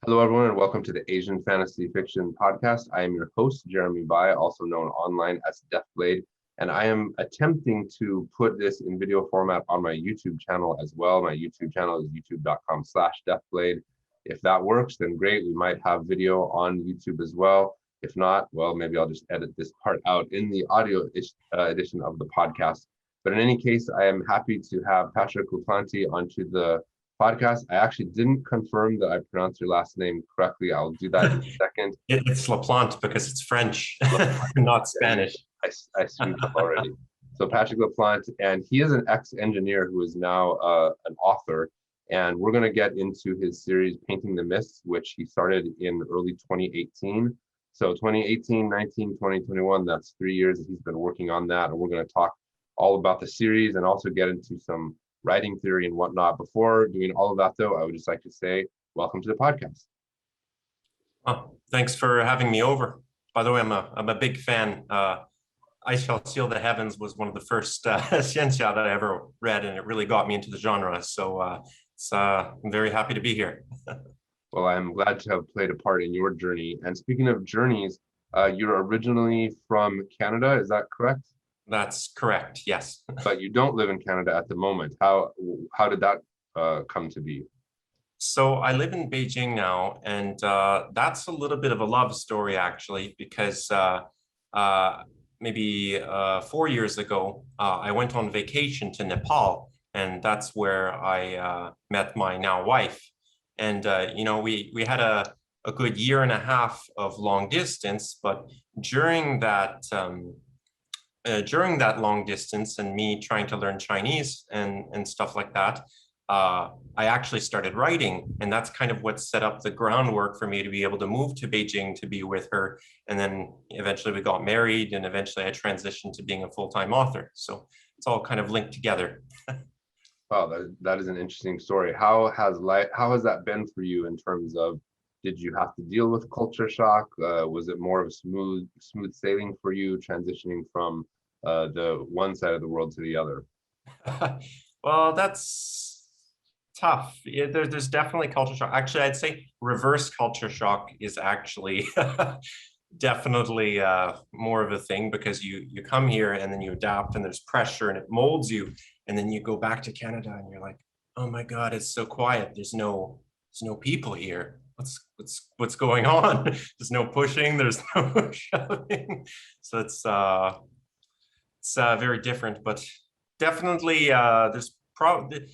Hello, everyone, and welcome to the Asian Fantasy Fiction Podcast. I am your host, Jeremy Bai, also known online as Deathblade, and I am attempting to put this in video format on my YouTube channel as well. My YouTube channel is youtube.com/Deathblade. If that works, then great. We might have video on YouTube as well. If not, well, maybe I'll just edit this part out in the audio edition of the podcast. But in any case, I am happy to have Patrick Laplante onto the podcast. I actually didn't confirm that I pronounced your last name correctly. I'll do that in a second. It's Laplante because it's French, not Spanish. I screwed up already. So Patrick Laplante, and he is an ex-engineer who is now an author. And we're going to get into his series, Painting the Mists, which he started in early 2018. So 2018, 19, 2021, that's 3 years that he's been working on that. And we're going to talk all about the series and also get into some writing theory and whatnot. Before doing all of that, though, I would just like to say welcome to the podcast. Oh, thanks for having me over. By the way, I'm a big fan. I Shall Seal the Heavens was one of the first Ciencia that I ever read, and it really got me into the genre. So I'm very happy to be here. Well, I'm glad to have played a part in your journey. And speaking of journeys, you're originally from Canada, is that correct? That's correct, yes. But you don't live in Canada at the moment. How did that come to be? So I live in Beijing now, and that's a little bit of a love story, actually, because maybe 4 years ago, I went on vacation to Nepal, and that's where I met my now wife. And, we had a good year and a half of long distance, but during that long distance and me trying to learn Chinese and stuff like that, I actually started writing, and that's kind of what set up the groundwork for me to be able to move to Beijing to be with her. And then eventually we got married, and eventually I transitioned to being a full-time author. So it's all kind of linked together. Wow, that is an interesting story. How has that been for you in terms of, did you have to deal with culture shock? Was it more of a smooth sailing for you, transitioning from the one side of the world to the other? Well, that's tough. Yeah, there's definitely culture shock. Actually, I'd say reverse culture shock is actually definitely more of a thing, because you come here and then you adapt, and there's pressure and it molds you, and then you go back to Canada and you're like, oh my God, it's so quiet. There's no people here. What's going on? There's no pushing. There's no shoving. So it's very different, but definitely there's probably,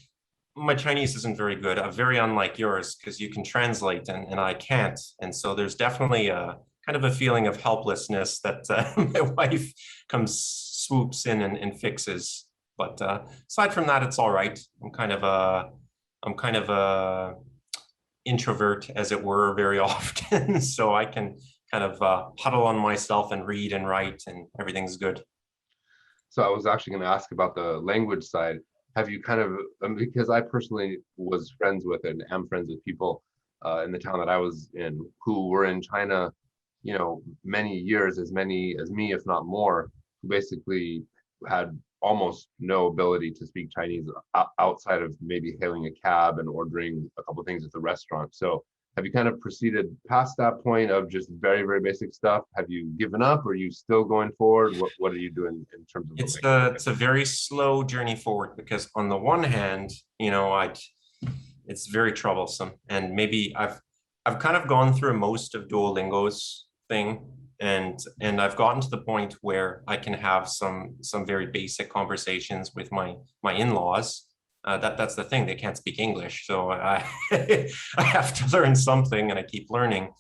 my Chinese isn't very good, very unlike yours, because you can translate and I can't. And so there's definitely a kind of a feeling of helplessness that my wife swoops in and fixes. But aside from that, it's all right. I'm kind of a introvert, as it were, very often. So I can kind of huddle on myself and read and write, and everything's good. So I was actually going to ask about the language side. Have you kind of, because I personally was friends with and am friends with people in the town that I was in who were in China, many years, as many as me, if not more, who basically had almost no ability to speak Chinese outside of maybe hailing a cab and ordering a couple of things at the restaurant. So have you kind of proceeded past that point of just very, very basic stuff? Have you given up, or are you still going forward? What are you doing in terms of it's a very slow journey forward, because on the one hand, it's very troublesome, and maybe I've kind of gone through most of Duolingo's thing, and I've gotten to the point where I can have some very basic conversations with my in-laws. That's the thing, they can't speak English, so I I have to learn something, and I keep learning.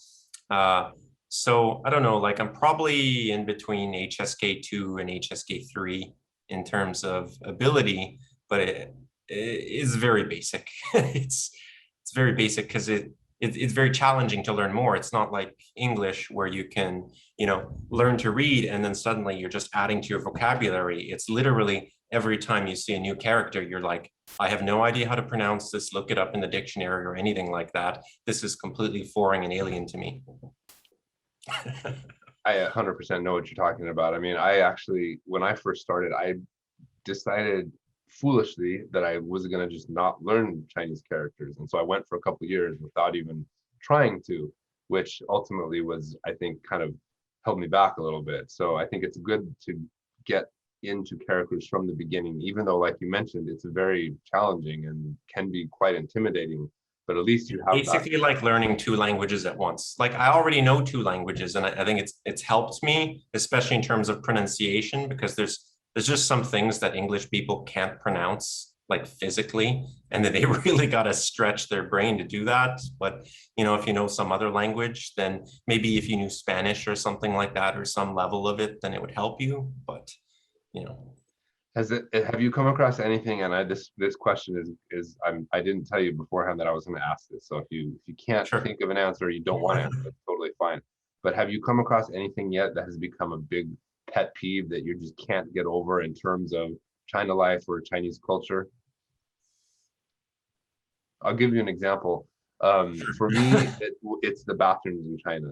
So I don't know, like I'm probably in between HSK2 and HSK3 in terms of ability, but it is very basic. It's very basic because it's very challenging to learn more. It's not like English where you can, learn to read and then suddenly you're just adding to your vocabulary. It's literally every time you see a new character, you're like, I have no idea how to pronounce this, look it up in the dictionary or anything like that. This is completely foreign and alien to me. I 100% know what you're talking about. I mean, I actually, when I first started, I decided foolishly that I was going to just not learn Chinese characters. And so I went for a couple of years without even trying to, which ultimately was, I think, kind of held me back a little bit. So I think it's good to get into characters from the beginning, even though, like you mentioned, it's very challenging and can be quite intimidating, but at least you have basically like learning two languages at once. Like I already know two languages, and I think it's helped me, especially in terms of pronunciation, because there's just some things that English people can't pronounce like physically, and then they really got to stretch their brain to do that. But if you know some other language, then maybe if you knew Spanish or something like that, or some level of it, then it would help you. But have you come across anything, and this question is I didn't tell you beforehand that I was going to ask this, so if you can't sure. think of an answer, you don't want to answer, it's totally fine. But have you come across anything yet that has become a big pet peeve that you just can't get over in terms of China life or Chinese culture? I'll give you an example. For me, it's the bathrooms in China.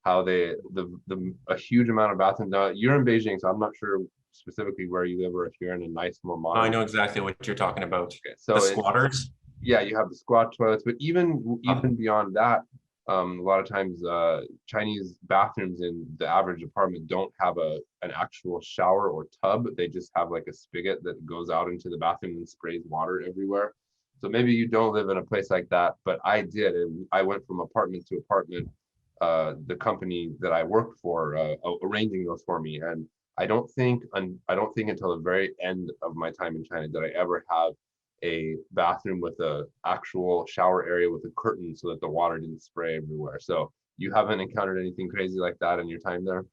How a huge amount of bathrooms. Now you're in Beijing, so I'm not sure specifically where you live, or if you're in a nice, more modern. I know exactly what you're talking about. Okay, so the squatters. Yeah, you have the squat toilets, but even beyond that, a lot of times Chinese bathrooms in the average apartment don't have an actual shower or tub. They just have like a spigot that goes out into the bathroom and sprays water everywhere. So maybe you don't live in a place like that, but I did. And I went from apartment to apartment, the company that I worked for arranging those for me. And I don't think until the very end of my time in China did I ever have a bathroom with a actual shower area with a curtain so that the water didn't spray everywhere. So you haven't encountered anything crazy like that in your time there?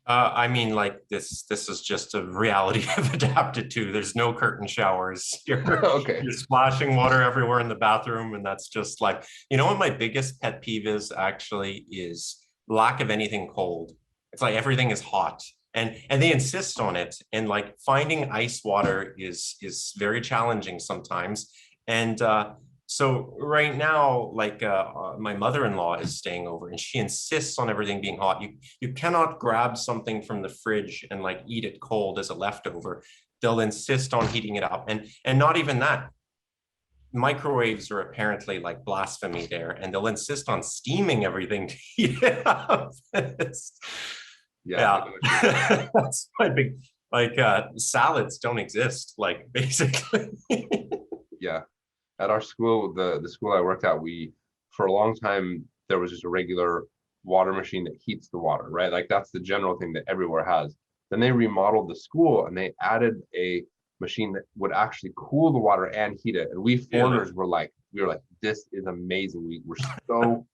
I mean, like this is just a reality I've adapted to. There's no curtain showers. Okay. You're splashing water everywhere in the bathroom, and that's just like, what my biggest pet peeve is actually is lack of anything cold. It's like everything is hot. And they insist on it, and like finding ice water is very challenging sometimes. And so right now, like my mother-in-law is staying over, and she insists on everything being hot. You cannot grab something from the fridge and like eat it cold as a leftover. They'll insist on heating it up, and not even that. Microwaves are apparently like blasphemy there, and they'll insist on steaming everything to heat it up. Yeah. That's my big, like salads don't exist, like basically. Yeah. At our school, the school I worked at, for a long time there was just a regular water machine that heats the water, right? Like that's the general thing that everywhere has. Then they remodeled the school and they added a machine that would actually cool the water and heat it. And we foreigners were like, this is amazing. We were so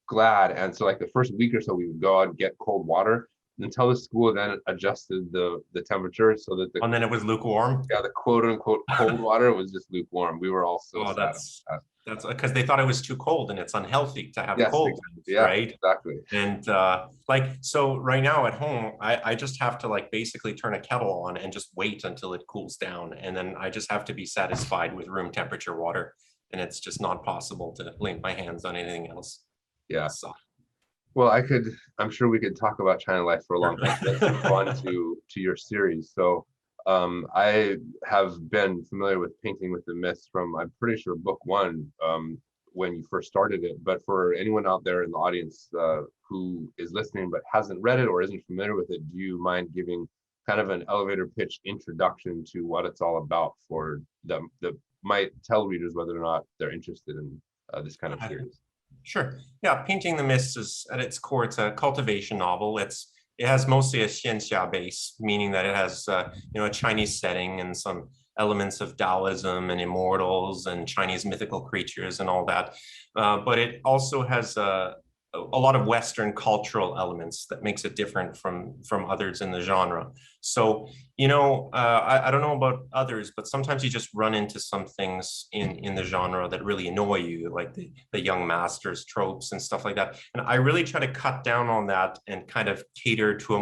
glad. And so like the first week or so we would go out and get cold water until the school then adjusted the temperature so that and then it was lukewarm. Yeah, the quote unquote cold water was just lukewarm. We were all so sad. That's because they thought it was too cold and it's unhealthy to have cold, yeah, right? Exactly. And so right now at home, I just have to like basically turn a kettle on and just wait until it cools down, and then I just have to be satisfied with room temperature water, and it's just not possible to lay my hands on anything else. Yeah. So. Well, I'm sure we could talk about China life for a long time. Let's move on to your series. So I have been familiar with Painting with the Mist from, I'm pretty sure, book one, when you first started it. But for anyone out there in the audience who is listening but hasn't read it or isn't familiar with it, do you mind giving kind of an elevator pitch introduction to what it's all about for them that might tell readers whether or not they're interested in this kind of series? Sure. Yeah, Painting the Mist is at its core, it's a cultivation novel. It has mostly a xianxia base, meaning that it has a Chinese setting and some elements of Taoism and immortals and Chinese mythical creatures and all that. But it also has a lot of Western cultural elements that makes it different from others in the genre. So, I don't know about others, but sometimes you just run into some things in the genre that really annoy you, like the young masters tropes and stuff like that. And I really try to cut down on that and kind of cater to a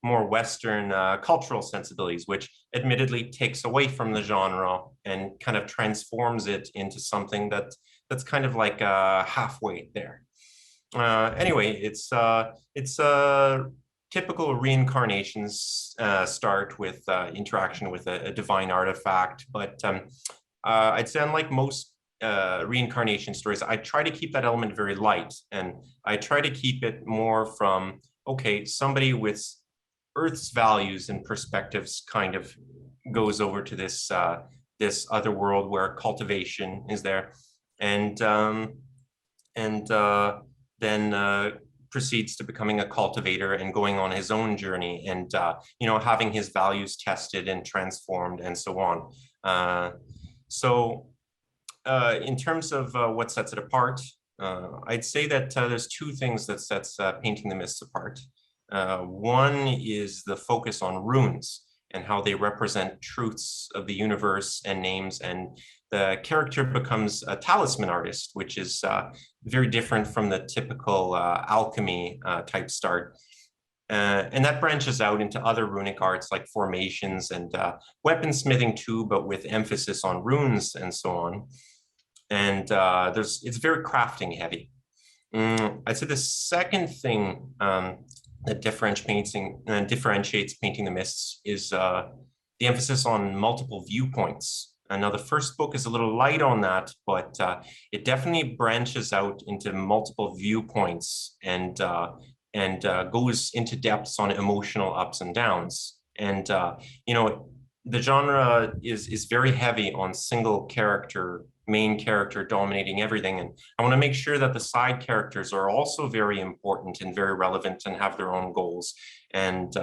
more Western cultural sensibilities, which admittedly takes away from the genre and kind of transforms it into something that's kind of like halfway there. Anyway, it's typical reincarnations start with interaction with a divine artifact, but I'd say unlike most reincarnation stories, I try to keep that element very light, and I try to keep it more from, okay, somebody with Earth's values and perspectives kind of goes over to this this other world where cultivation is there, and then proceeds to becoming a cultivator and going on his own journey, and you know, having his values tested and transformed and so on. In terms of what sets it apart, I'd say that there's two things that sets Painting the Mists apart. One is the focus on runes and how they represent truths of the universe and names, and the character becomes a talisman artist, which is very different from the typical alchemy type start. And that branches out into other runic arts like formations and weaponsmithing too, but with emphasis on runes and so on. And it's very crafting heavy. I'd say the second thing that differentiates Painting the Mists is the emphasis on multiple viewpoints. And now the first book is a little light on that, but it definitely branches out into multiple viewpoints and goes into depths on emotional ups and downs. And you know, the genre is very heavy on single character, main character dominating everything. And I want to make sure that the side characters are also very important and very relevant and have their own goals. And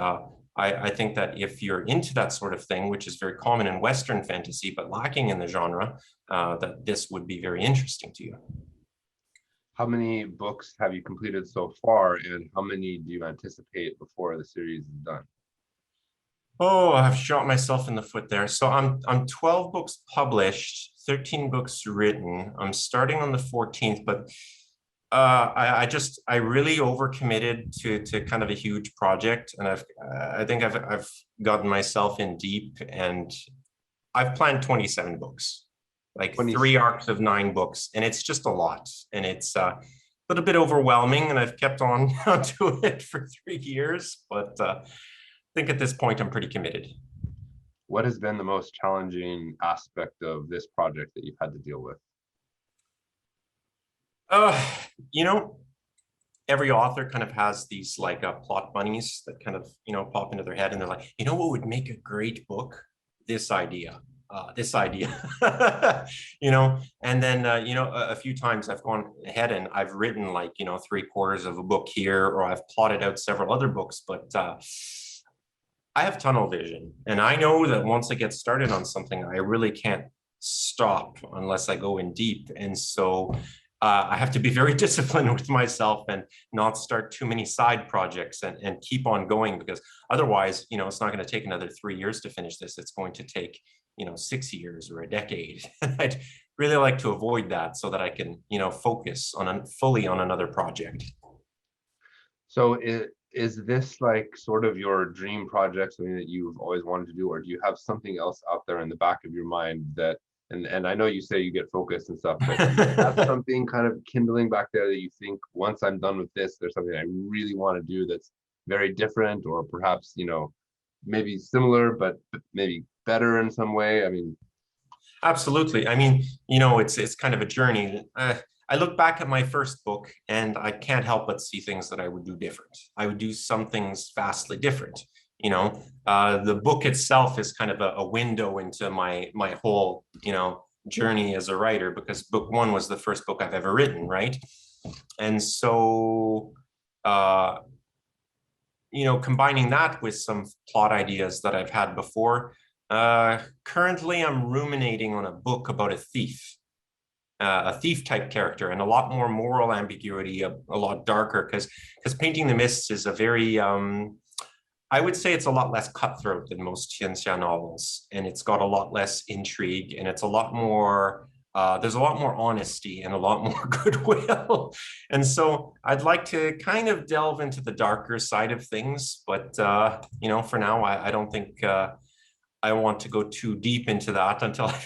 I think that if you're into that sort of thing, which is very common in Western fantasy, but lacking in the genre, that this would be very interesting to you. How many books have you completed so far, and how many do you anticipate before the series is done? Oh, I've shot myself in the foot there. So I'm 12 books published, 13 books written. I'm starting on the 14th, but I really overcommitted to kind of a huge project, and I think I've gotten myself in deep, and I've planned 27 books, like 3 arcs of 9 books, and it's just a lot, and it's a little bit overwhelming, and I've kept on to it for 3 years, but I think at this point I'm pretty committed. What has been the most challenging aspect of this project that you've had to deal with? You know, every author kind of has these like plot bunnies that kind of, you know, pop into their head, and they're like, you know what would make a great book? This idea, you know, and then, you know, a few times I've gone ahead and I've written like, you know, 3/4 of a book here, or I've plotted out several other books, but I have tunnel vision, and I know that once I get started on something, I really can't stop unless I go in deep. And so I have to be very disciplined with myself and not start too many side projects, and keep on going, because otherwise, you know, it's not going to take another 3 years to finish this. It's going to take, you know, 6 years or a decade. I'd really like to avoid that so that I can, you know, focus fully on another project. So is this like sort of your dream project, something that you've always wanted to do, or do you have something else out there in the back of your mind that, and I know you say you get focused and stuff, but do you have something kind of kindling back there that you think, once I'm done with this, there's something I really want to do that's very different, or perhaps, you know, maybe similar, but maybe better in some way? I mean, absolutely. I mean, you know, it's kind of a journey. I look back at my first book and I can't help but see things that I would do different. I would do some things vastly different. You know, the book itself is kind of a window into my whole, you know, journey as a writer, because book 1 was the first book I've ever written, right? And so, you know, combining that with some plot ideas that I've had before, currently I'm ruminating on a book about a thief type character, and a lot more moral ambiguity, a lot darker, because Painting the Mists is a very, I would say it's a lot less cutthroat than most Ciencia novels, and it's got a lot less intrigue, and it's a lot more, there's a lot more honesty and a lot more goodwill. And so I'd like to kind of delve into the darker side of things, but you know, for now, I don't think I want to go too deep into that until I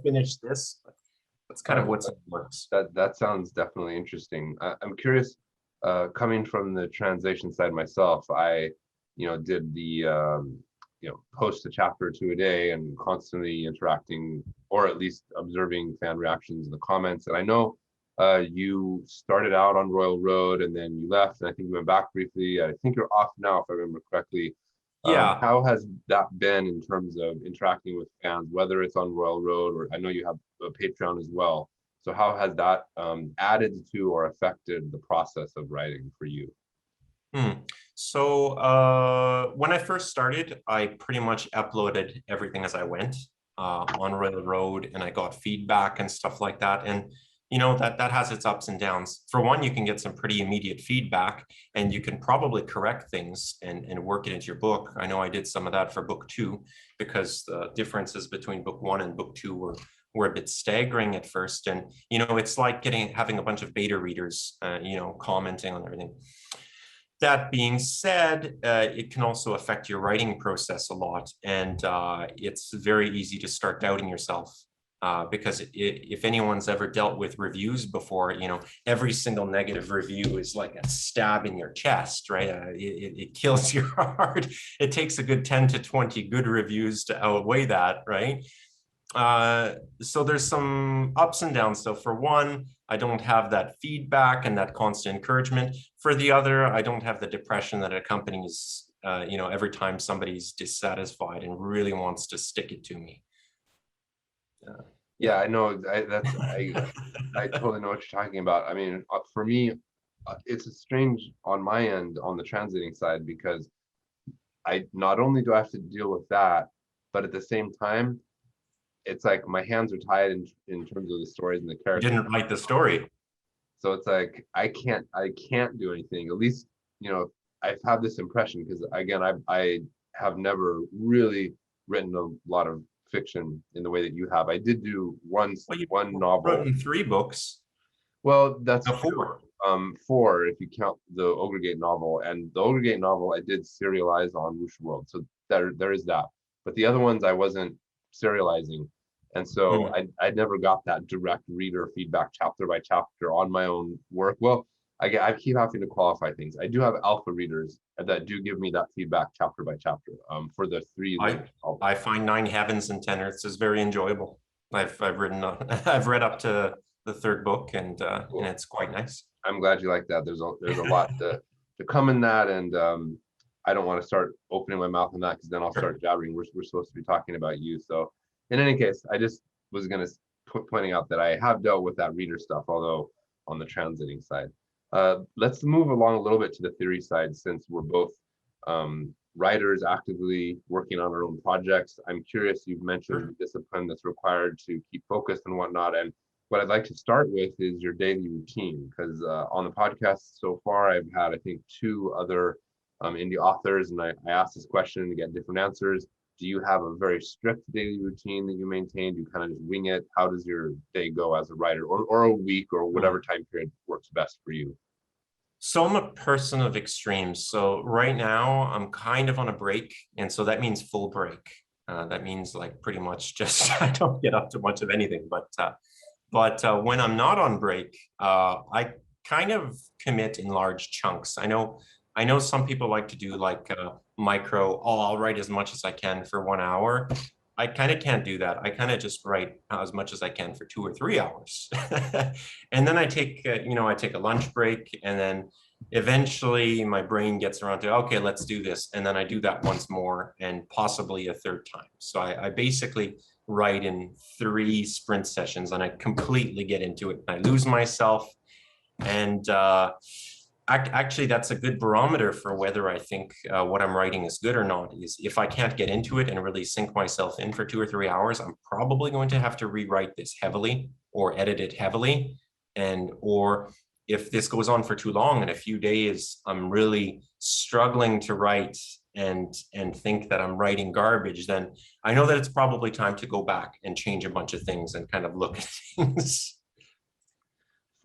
finish this. That's kind of what's in the works. That sounds definitely interesting. I'm curious, coming from the translation side myself, I, you know, did the post a chapter or two a day and constantly interacting, or at least observing fan reactions in the comments. And I know you started out on Royal Road and then you left, and I think you went back briefly. I think you're off now, if I remember correctly. Yeah. How has that been in terms of interacting with fans, whether it's on Royal Road, or I know you have a Patreon as well. So how has that added to or affected the process of writing for you? So when I first started, I pretty much uploaded everything as I went on Royal Road, and I got feedback and stuff like that. And that has its ups and downs. For one, you can get some pretty immediate feedback, and you can probably correct things and work it into your book. I know I did some of that for book 2, because the differences between book 1 and book 2 were a bit staggering at first. And it's like having a bunch of beta readers commenting on everything. That being said, it can also affect your writing process a lot, and it's very easy to start doubting yourself. Because if anyone's ever dealt with reviews before, every single negative review is like a stab in your chest, right? It kills your heart. It takes a good 10 to 20 good reviews to outweigh that, right? So there's some ups and downs. So for one, I don't have that feedback and that constant encouragement. For the other, I don't have the depression that accompanies, every time somebody's dissatisfied and really wants to stick it to me. Yeah, I know. I totally know what you're talking about. I mean, for me, it's strange on my end on the translating side, because I not only do I have to deal with that, but at the same time, it's like my hands are tied in terms of the stories and the You characters. didn't write the story. So it's like I can't do anything. At least, I've had this impression, because again, I have never really written a lot of fiction in the way that you have. I did do one novel. Wrote in 3 books. Well, that's No, true. 4. 4 if you count the Ogre Gate novel, and the Ogre Gate novel I did serialize on Wushu World, so there is that. But the other ones I wasn't serializing, and so I never got that direct reader feedback chapter by chapter on my own work. Well, I keep having to qualify things. I do have alpha readers that do give me that feedback chapter by chapter for the 3. I find 9 Heavens and 10 Earths is very enjoyable. I've read up to the 3rd book, and it's quite nice. I'm glad you like that. There's a lot to come in that, and I don't want to start opening my mouth on that, because then I'll start jabbering. We're supposed to be talking about you. So in any case, I just was going to pointing out that I have dealt with that reader stuff, although on the translating side. Let's move along a little bit to the theory side, since we're both writers actively working on our own projects. I'm curious, you've mentioned the discipline that's required to keep focused and whatnot. And what I'd like to start with is your daily routine, because on the podcast so far, I've had, I think, 2 other indie authors, and I asked this question to get different answers. Do you have a very strict daily routine that you maintain? Do you kind of just wing it? How does your day go as a writer, or a week, or whatever time period works best for you? So I'm a person of extremes. So right now I'm kind of on a break, and so that means full break. That means like pretty much just I don't get up to much of anything. But when I'm not on break, I kind of commit in large chunks. I know some people like to do like micro. Oh, I'll write as much as I can for 1 hour. I kind of can't do that. I kind of just write as much as I can for 2 or 3 hours. And then I take a lunch break, and then eventually my brain gets around to, okay, let's do this. And then I do that once more, and possibly a 3rd time. So I basically write in 3 sprint sessions, and I completely get into it. I lose myself. And actually, that's a good barometer for whether I think what I'm writing is good or not. Is if I can't get into it and really sink myself in for 2 or 3 hours, I'm probably going to have to rewrite this heavily or edit it heavily. Or if this goes on for too long, in a few days, I'm really struggling to write and think that I'm writing garbage, then I know that it's probably time to go back and change a bunch of things and kind of look at things.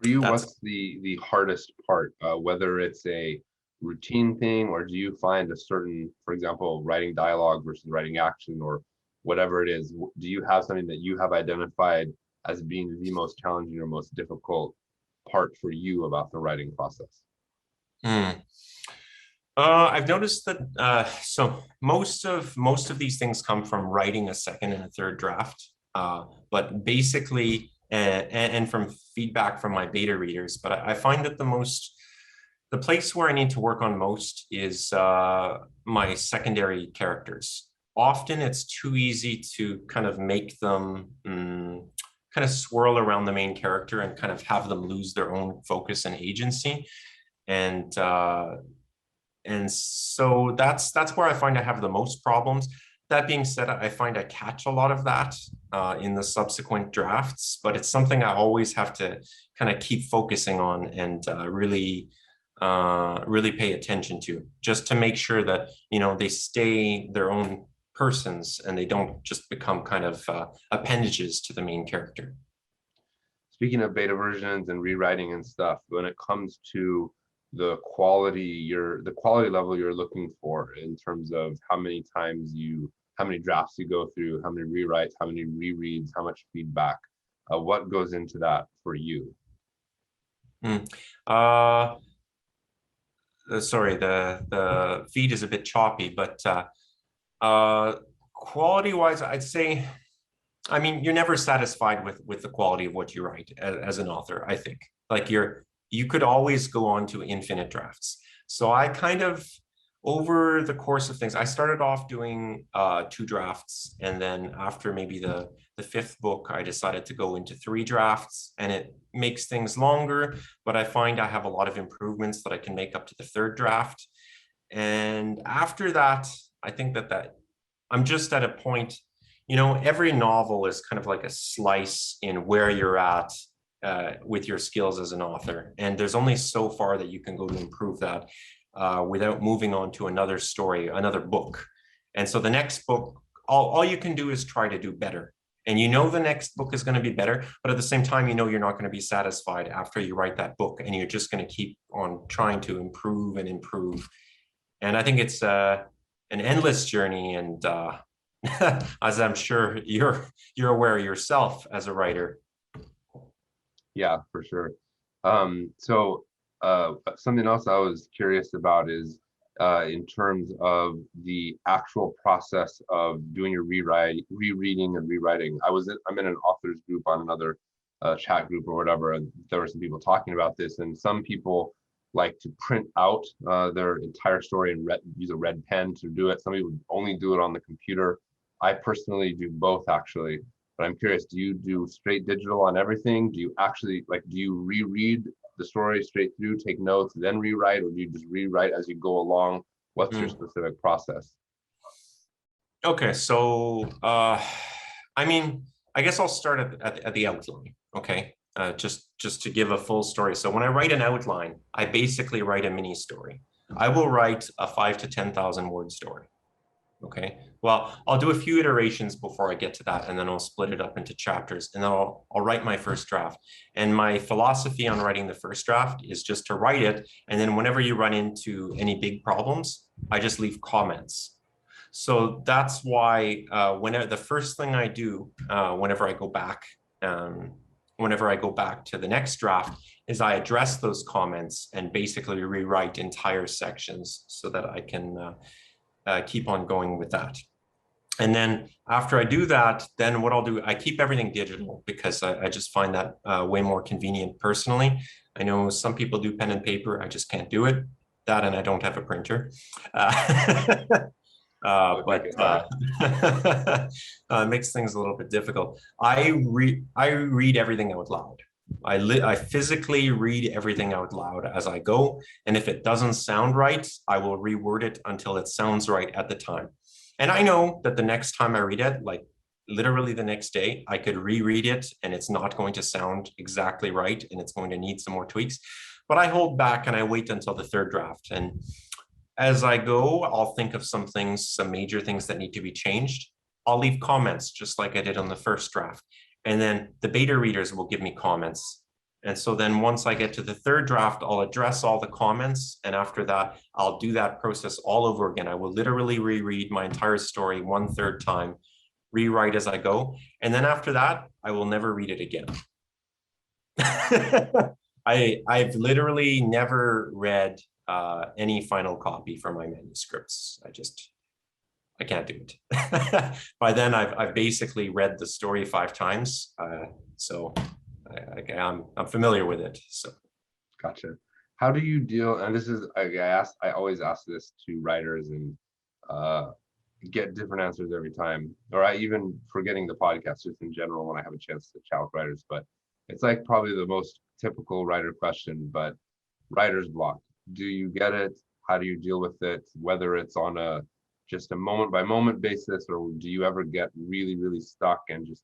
For you, what's the hardest part, whether it's a routine thing, or do you find a certain, for example, writing dialogue versus writing action, or whatever it is, do you have something that you have identified as being the most challenging or most difficult part for you about the writing process? I've noticed that so most of these things come from writing a second and a third draft, but basically, and from feedback from my beta readers. But I find that the place where I need to work on most is my secondary characters. Often it's too easy to kind of make them kind of swirl around the main character and kind of have them lose their own focus and agency. And so that's where I find I have the most problems. That being said, I find I catch a lot of that in the subsequent drafts, but it's something I always have to kind of keep focusing on and really pay attention to, just to make sure that, you know, they stay their own persons and they don't just become kind of appendages to the main character. Speaking of beta versions and rewriting and stuff, when it comes to the quality level you're looking for in terms of how many drafts you go through, how many rewrites, how many rereads, how much feedback, what goes into that for you? Sorry, the feed is a bit choppy, but quality wise, I'd say, I mean, you're never satisfied with the quality of what you write as an author. I think like you could always go on to infinite drafts. So I kind of, over the course of things, I started off doing 2 drafts, and then after maybe the 5th book, I decided to go into 3 drafts, and it makes things longer, but I find I have a lot of improvements that I can make up to the 3rd draft. And after that, I think that I'm just at a point, you know, every novel is kind of like a slice in where you're at with your skills as an author. And there's only so far that you can go to improve that without moving on to another story, another book. And so the next book, all you can do is try to do better. And you know the next book is going to be better, but at the same time, you know you're not going to be satisfied after you write that book, and you're just going to keep on trying to improve and improve. And I think it's an endless journey. And as I'm sure you're aware yourself as a writer. Yeah, for sure. So something else I was curious about is in terms of the actual process of doing your rereading and rewriting. I'm in an authors group on another chat group or whatever, and there were some people talking about this, and some people like to print out their entire story and use a red pen to do it. Some people only do it on the computer. I personally do both, actually. But I'm curious, do you do straight digital on everything? Do you actually, like, do you reread the story straight through, take notes, then rewrite, or do you just rewrite as you go along? What's your specific process? Okay, so I mean, I guess I'll start at the outline. Okay, just to give a full story. So when I write an outline, I basically write a mini story. I will write a 5,000 to 10,000 word story. Okay, well, I'll do a few iterations before I get to that, and then I'll split it up into chapters, and then I'll write my first draft. And my philosophy on writing the first draft is just to write it, and then whenever you run into any big problems, I just leave comments. So that's why whenever the first thing I do whenever I go back to the next draft is I address those comments and basically rewrite entire sections so that I can keep on going with that. And then after I do that, then what I'll do, I keep everything digital because I just find that way more convenient personally. I know some people do pen and paper. I just can't do it. That, and I don't have a printer. But makes things a little bit difficult. I read everything out loud. I physically read everything out loud as I go. And if it doesn't sound right, I will reword it until it sounds right at the time. And I know that the next time I read it, like literally the next day, I could reread it and it's not going to sound exactly right and it's going to need some more tweaks. But I hold back and I wait until the 3rd draft. And as I go, I'll think of some things, some major things that need to be changed. I'll leave comments just like I did on the 1st draft. And then the beta readers will give me comments. And so then once I get to the 3rd draft, I'll address all the comments. And after that, I'll do that process all over again. I will literally reread my entire story 1/3 time, rewrite as I go. And then after that, I will never read it again. I've literally never read any final copy for my manuscripts. I can't do it. By then, I've basically read the story 5 times, so I'm familiar with it. So, Gotcha. How do you deal? And this is I always ask this to writers and get different answers every time. Or I even forgetting the podcast just in general when I have a chance to chat with writers. But it's like probably the most typical writer question. But writer's block. Do you get it? How do you deal with it? Whether it's on a just a moment by moment basis, or do you ever get really, really stuck and just,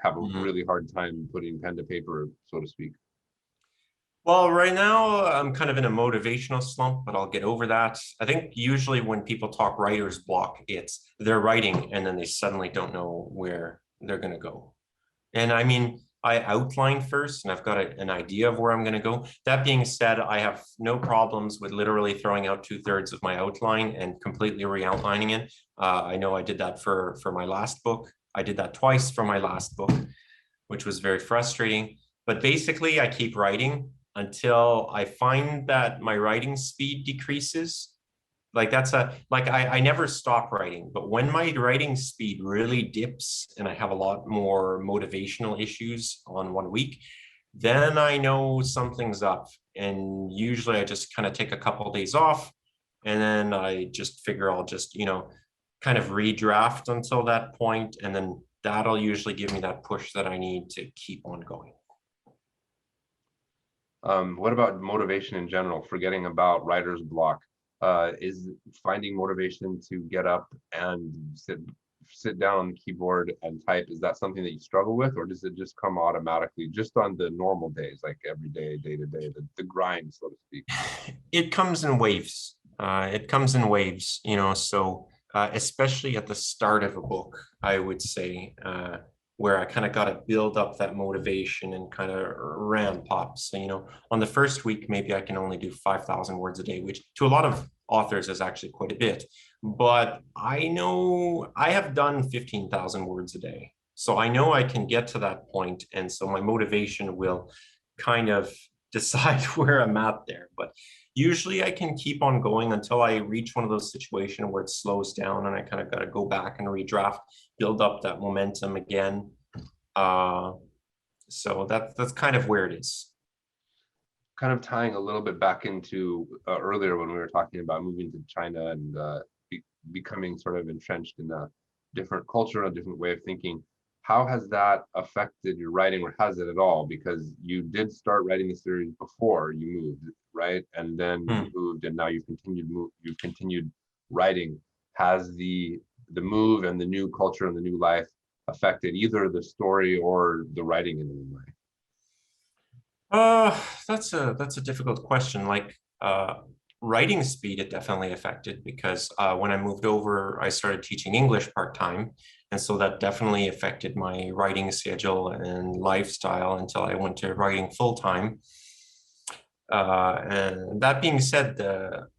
have a really hard time putting pen to paper, so to speak? well, right now I'm kind of in a motivational slump, but I'll get over that. I think usually when people talk writer's block, it's they're writing and then they suddenly don't know where they're going to go. And I mean, I outline first and I've got an idea of where I'm going to go. That being said, I have no problems with literally throwing out 2/3 of my outline and completely re-outlining it. I know I did that for my last book. I did that twice for my last book, which was very frustrating. But basically, I keep writing until I find that my writing speed decreases. Like I never stop writing, but when my writing speed really dips and I have a lot more motivational issues on one week, then I know something's up. And usually I just kind of take a couple of days off and then I just figure I'll just, kind of redraft until that point. And then that'll usually give me that push that I need to keep on going. What about motivation in general? Forgetting about writer's block, is finding motivation to get up and sit down on the keyboard and type. Is that something that you struggle with, or does it just come automatically just on the normal days, like every day, day to day, the grind, so to speak? It comes in waves. So especially at the start of a book, I would say, where I kind of got to build up that motivation and kind of ramp up. So, on the first week, maybe I can only do 5,000 words a day, which to a lot of authors is actually quite a bit. But I know I have done 15,000 words a day. So I know I can get to that point. And so my motivation will kind of decide where I'm at there. But usually I can keep on going until I reach one of those situations where it slows down and I kind of got to go back and redraft, build up that momentum again. So that's kind of where it is. Kind of tying a little bit back into earlier when we were talking about moving to China and becoming sort of entrenched in a different culture, a different way of thinking. How has that affected your writing, or has it at all? Because you did start writing the series before you moved, right? And then you moved, and now you've continued writing. Has the move and the new culture and the new life affected either the story or the writing in any way? That's a difficult question. Writing speed, it definitely affected because when I moved over, I started teaching English part-time. And so that definitely affected my writing schedule and lifestyle until I went to writing full-time. And that being said,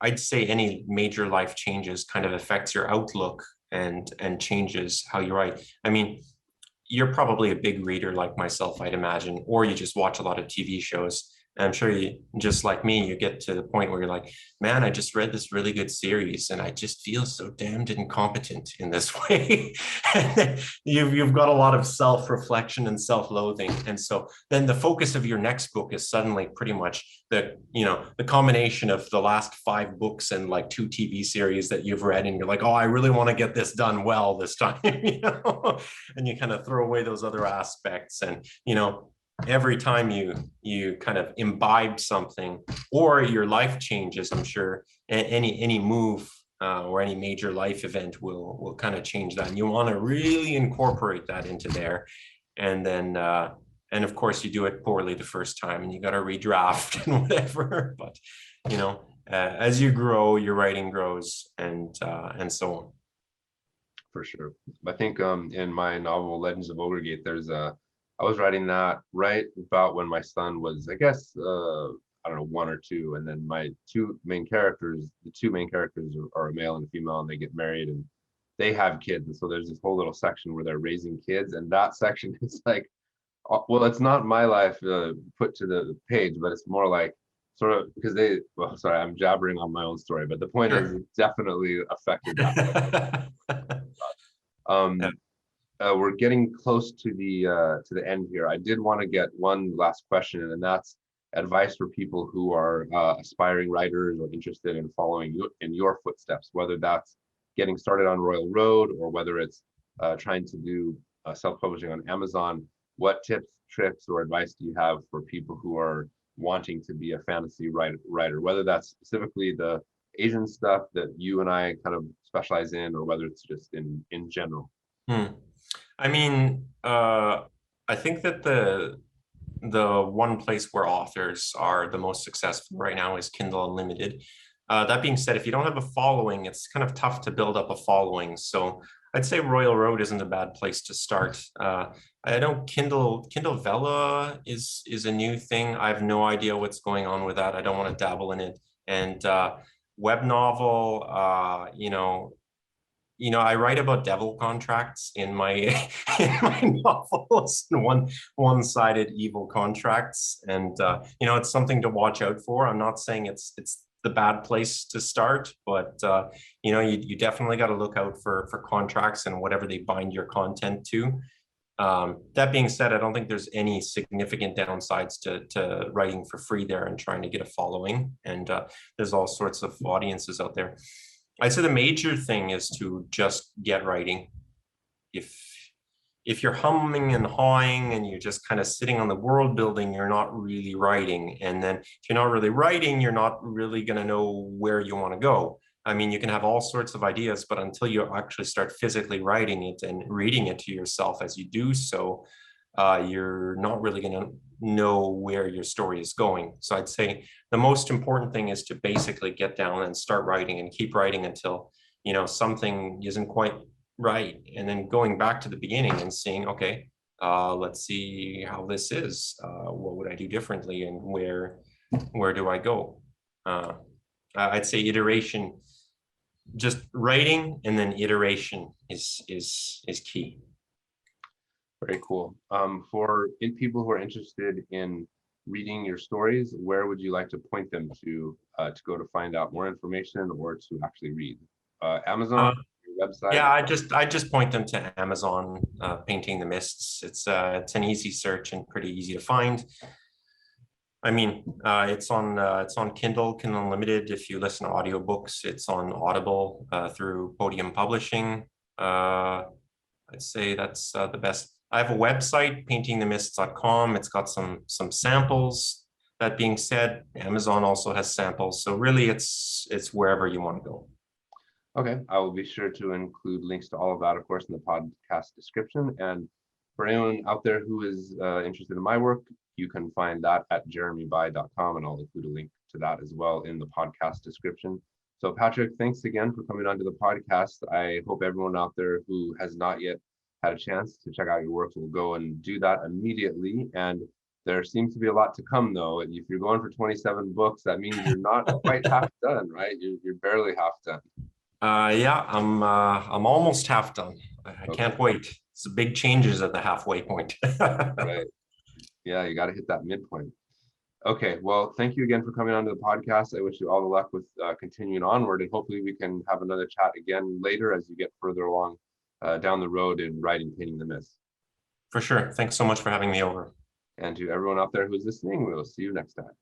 I'd say any major life changes kind of affects your outlook and changes how you write. I mean, you're probably a big reader like myself, I'd imagine, or you just watch a lot of TV shows. And I'm sure you, just like me, you get to the point where you're like, man, I just read this really good series and I just feel so damned incompetent in this way. You've got a lot of self-reflection and self-loathing. And so then the focus of your next book is suddenly pretty much the combination of the last 5 books and like 2 TV series that you've read. And you're like, oh, I really want to get this done well this time, and you kind of throw away those other aspects. And, every time you kind of imbibe something or your life changes, I'm sure any move or any major life event will kind of change that. And you want to really incorporate that into there. And then, and of course you do it poorly the first time and you got to redraft and whatever. But, as you grow, your writing grows and so on. For sure. I think in my novel, Legends of Ogregate, I was writing that right about when my son was, I guess, I don't know, 1 or 2. And then the two main characters are a male and a female, and they get married and they have kids. And so there's this whole little section where they're raising kids. And that section is like, well, it's not my life put to the page, but it's more like sort of because well, sorry, I'm jabbering on my own story, but the point is Sure. it definitely affected that. Yeah. Um, we're getting close to the end here. I did want to get one last question, and that's advice for people who are aspiring writers or interested in following you in your footsteps, whether that's getting started on Royal Road or whether it's trying to do self-publishing on Amazon. What tips, tricks, or advice do you have for people who are wanting to be a fantasy writer, whether that's specifically the Asian stuff that you and I kind of specialize in, or whether it's just in general? Hmm. I mean, I think that the one place where authors are the most successful right now is Kindle Unlimited. That being said, if you don't have a following, it's kind of tough to build up a following. So I'd say Royal Road isn't a bad place to start. I know Kindle Vella is a new thing. I have no idea what's going on with that. I don't want to dabble in it. And web novel, I write about devil contracts in my in my novels, one-sided evil contracts, and it's something to watch out for. I'm not saying it's the bad place to start, but you definitely got to look out for contracts and whatever they bind your content to. That being said, I don't think there's any significant downsides to writing for free there and trying to get a following. And there's all sorts of audiences out there. I'd say the major thing is to just get writing. If you're humming and hawing and you're just kind of sitting on the world building, you're not really writing. And then if you're not really writing, you're not really going to know where you want to go. I mean, you can have all sorts of ideas, but until you actually start physically writing it and reading it to yourself as you do so, you're not really going to know where your story is going. So I'd say the most important thing is to basically get down and start writing and keep writing until, something isn't quite right. And then going back to the beginning and seeing, okay, let's see how this is. What would I do differently, and where do I go? I'd say iteration, just writing and then iteration is key. Very cool. For people who are interested in reading your stories, where would you like to point them to go to find out more information or to actually read? Amazon, your website? Yeah, I just point them to Amazon, Painting the Mists. It's an easy search and pretty easy to find. I mean, it's on Kindle Unlimited. If you listen to audiobooks, it's on Audible through Podium Publishing. I'd say that's the best. I have a website, paintingthemists.com. It's got some samples. That being said, Amazon also has samples. So really, it's wherever you want to go. Okay, I will be sure to include links to all of that, of course, in the podcast description. And for anyone out there who is interested in my work, you can find that at jeremyby.com, and I'll include a link to that as well in the podcast description. So Patrick, thanks again for coming onto the podcast. I hope everyone out there who has not yet had a chance to check out your work will go and do that immediately. And there seems to be a lot to come, though. If you're going for 27 books, that means you're not quite half done, right? You're barely half done. Yeah, I'm almost half done. I can't wait. It's big changes at the halfway point. Right. Yeah, you got to hit that midpoint. Okay, well, thank you again for coming onto the podcast. I wish you all the luck with continuing onward, and hopefully we can have another chat again later as you get further along down the road in writing Painting the Mist. For sure. Thanks so much for having me over. And to everyone out there who's listening, we'll see you next time.